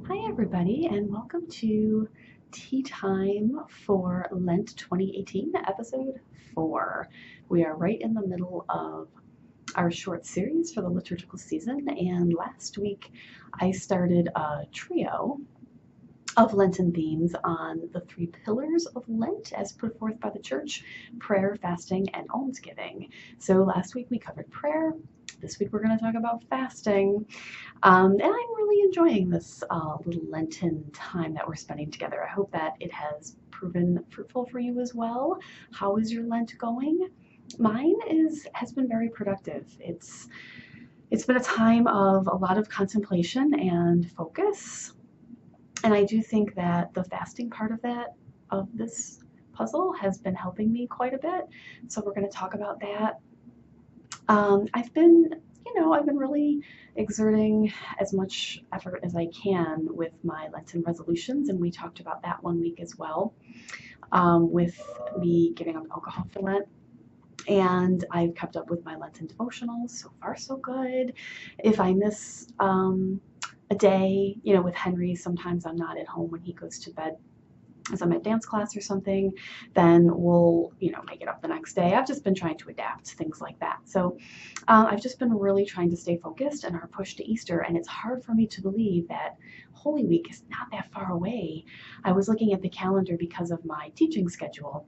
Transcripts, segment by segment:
Hi, everybody, and welcome to Tea Time for Lent 2018, episode 4. We are right in the middle of our short series for the liturgical season, and last week I started a trio of Lenten themes on the 3 pillars of Lent as put forth by the Church: prayer, fasting, and almsgiving. So last week we covered prayer. This week we're going to talk about fasting. And I'm really enjoying this little Lenten time that we're spending together. I hope that it has proven fruitful for you as well. How is your Lent going? Mine has been very productive. It's been a time of a lot of contemplation and focus. And I do think that the fasting part of this puzzle has been helping me quite a bit. So we're going to talk about that. I've been really exerting as much effort as I can with my Lenten resolutions, and we talked about that one week as well, with me giving up alcohol for Lent. And I've kept up with my Lenten devotionals. So far, so good. If I miss a day, with Henry, sometimes I'm not at home when he goes to bed as I'm at dance class or something, then we'll, make it up the next day. I've just been trying to adapt, things like that. So I've just been really trying to stay focused in our push to Easter, and it's hard for me to believe that Holy Week is not that far away. I was looking at the calendar because of my teaching schedule.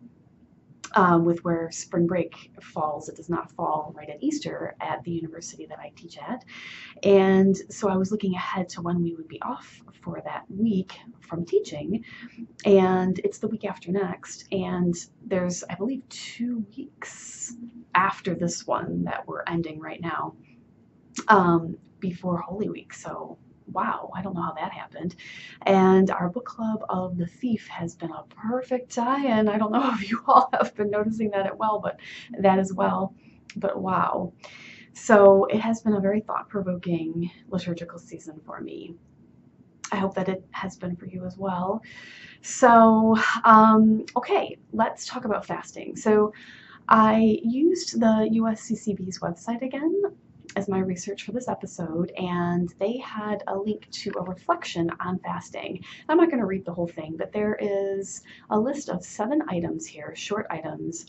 With where spring break falls, it does not fall right at Easter at the university that I teach at. And so I was looking ahead to when we would be off for that week from teaching, and it's the week after next, and there's, I believe, 2 weeks after this one that we're ending right now, before Holy Week. So wow, I don't know how that happened. And our book club of The Thief has been a perfect tie-in. I don't know if you all have been noticing that as well, but wow. So it has been a very thought-provoking liturgical season for me. I hope that it has been for you as well. So, okay, let's talk about fasting. So I used the USCCB's website again as my research for this episode, and they had a link to a reflection on fasting. I'm not going to read the whole thing, but there is a list of 7 items here, short items.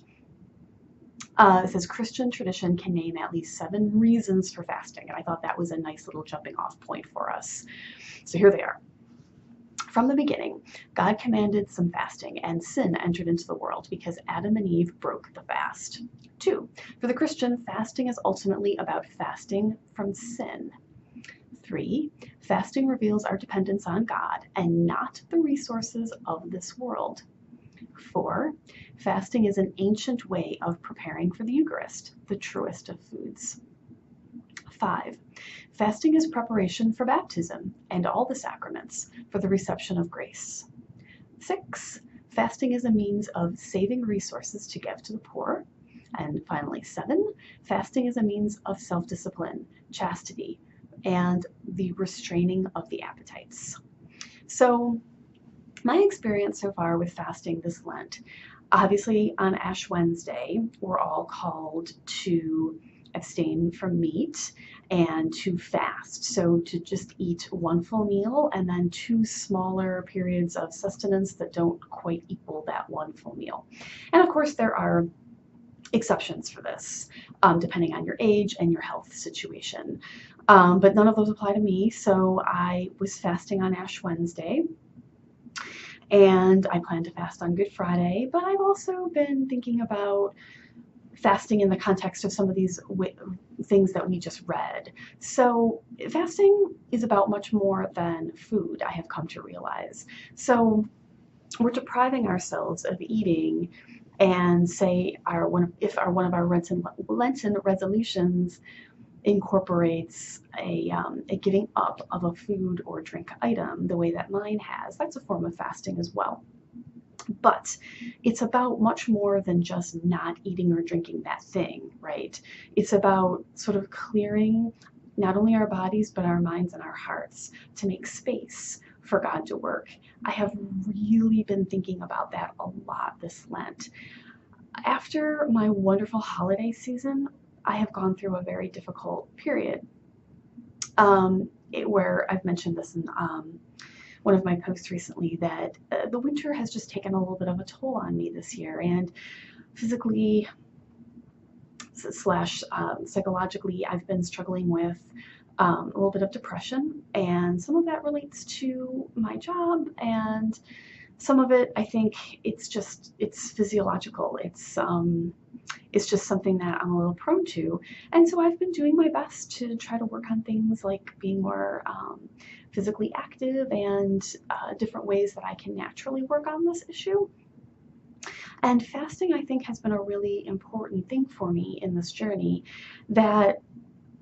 It says Christian tradition can name at least 7 reasons for fasting, and I thought that was a nice little jumping off point for us. So here they are. From the beginning, God commanded some fasting, and sin entered into the world because Adam and Eve broke the fast. 2. For the Christian, fasting is ultimately about fasting from sin. 3. Fasting reveals our dependence on God and not the resources of this world. 4. Fasting is an ancient way of preparing for the Eucharist, the truest of foods. 5. Fasting is preparation for baptism and all the sacraments for the reception of grace. 6. Fasting is a means of saving resources to give to the poor. And finally, 7. Fasting is a means of self-discipline, chastity, and the restraining of the appetites. So my experience so far with fasting this Lent, obviously on Ash Wednesday, we're all called to abstain from meat and to fast. So to just eat 1 full meal and then 2 smaller periods of sustenance that don't quite equal that 1 full meal. And of course, there are exceptions for this, depending on your age and your health situation. But none of those apply to me. So I was fasting on Ash Wednesday, and I plan to fast on Good Friday, but I've also been thinking about fasting in the context of some of these things that we just read. So fasting is about much more than food, I have come to realize. So we're depriving ourselves of eating, and say one of our Lenten resolutions incorporates a giving up of a food or drink item the way that mine has. That's a form of fasting as well. But it's about much more than just not eating or drinking that thing, right? It's about sort of clearing not only our bodies, but our minds and our hearts to make space for God to work. I have really been thinking about that a lot this Lent. After my wonderful holiday season, I have gone through a very difficult period, where I've mentioned this in one of my posts recently that the winter has just taken a little bit of a toll on me this year, and physically slash psychologically, I've been struggling with a little bit of depression, and some of that relates to my job, and some of it, I think, it's physiological. It's just something that I'm a little prone to, and so I've been doing my best to try to work on things like being more physically active and different ways that I can naturally work on this issue. And fasting, I think, has been a really important thing for me in this journey. That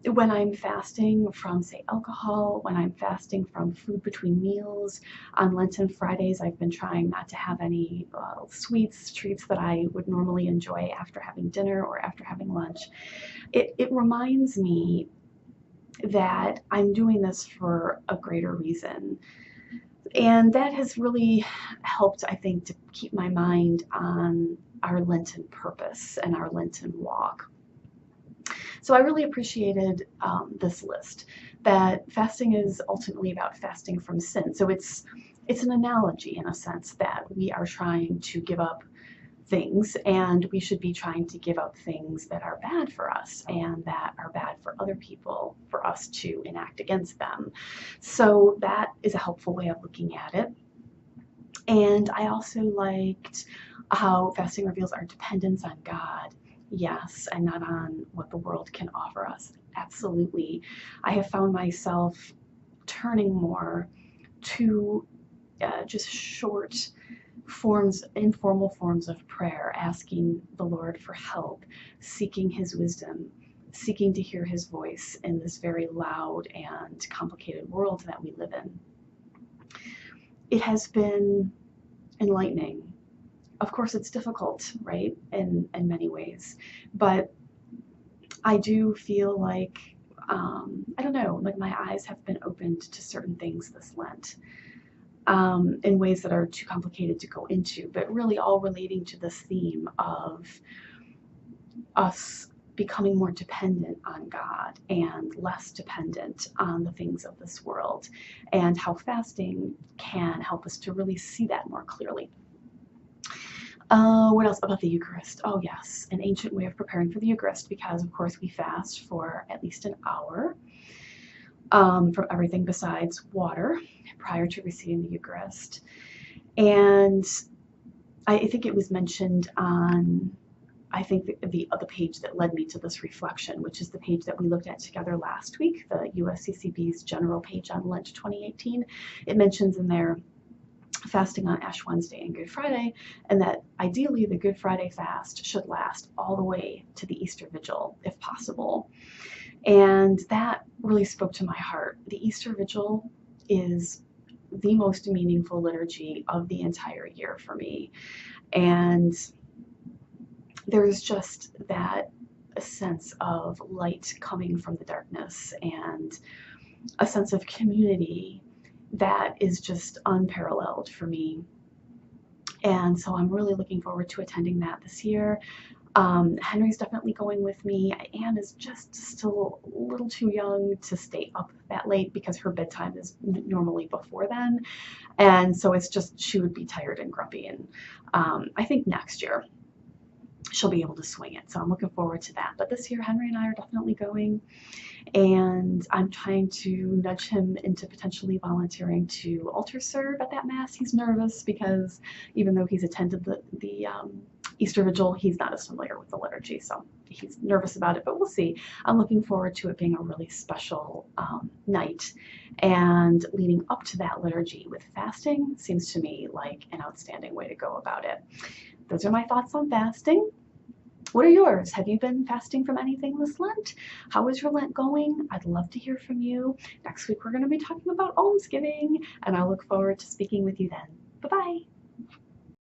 when I'm fasting from, say, alcohol, when I'm fasting from food between meals, on Lenten Fridays, I've been trying not to have any sweets, treats that I would normally enjoy after having dinner or after having lunch. It reminds me that I'm doing this for a greater reason. And that has really helped, I think, to keep my mind on our Lenten purpose and our Lenten walk. So I really appreciated this list, that fasting is ultimately about fasting from sin. So it's an analogy in a sense that we are trying to give up things, and we should be trying to give up things that are bad for us and that are bad for other people, for us to enact against them. So that is a helpful way of looking at it. And I also liked how fasting reveals our dependence on God. Yes, and not on what the world can offer us. Absolutely. I have found myself turning more to just short forms, informal forms of prayer, asking the Lord for help, seeking His wisdom, seeking to hear His voice in this very loud and complicated world that we live in. It has been enlightening. Of course, it's difficult, right, in many ways, but I do feel like, I don't know, like my eyes have been opened to certain things this Lent, in ways that are too complicated to go into, but really all relating to this theme of us becoming more dependent on God and less dependent on the things of this world, and how fasting can help us to really see that more clearly. What else about the Eucharist? Oh yes, an ancient way of preparing for the Eucharist, because of course we fast for at least an hour from everything besides water prior to receiving the Eucharist. And I think it was mentioned on, I think the page that led me to this reflection, which is the page that we looked at together last week, the USCCB's general page on Lent 2018. It mentions in there fasting on Ash Wednesday and Good Friday, and that ideally the Good Friday fast should last all the way to the Easter Vigil, if possible. And that really spoke to my heart. The Easter Vigil is the most meaningful liturgy of the entire year for me. And there's just that a sense of light coming from the darkness and a sense of community that is just unparalleled for me. And so I'm really looking forward to attending that this year. Henry's definitely going with me. Anne is just still a little too young to stay up that late because her bedtime is normally before then. And so it's just, she would be tired and grumpy. And I think next year she'll be able to swing it. So I'm looking forward to that. But this year, Henry and I are definitely going. And I'm trying to nudge him into potentially volunteering to altar serve at that Mass. He's nervous because even though he's attended the Easter Vigil, he's not as familiar with the liturgy, so he's nervous about it, but we'll see. I'm looking forward to it being a really special night, and leading up to that liturgy with fasting seems to me like an outstanding way to go about it. Those are my thoughts on fasting. What are yours? Have you been fasting from anything this Lent? How is your Lent going? I'd love to hear from you. Next week we're going to be talking about almsgiving, and I look forward to speaking with you then. Bye-bye.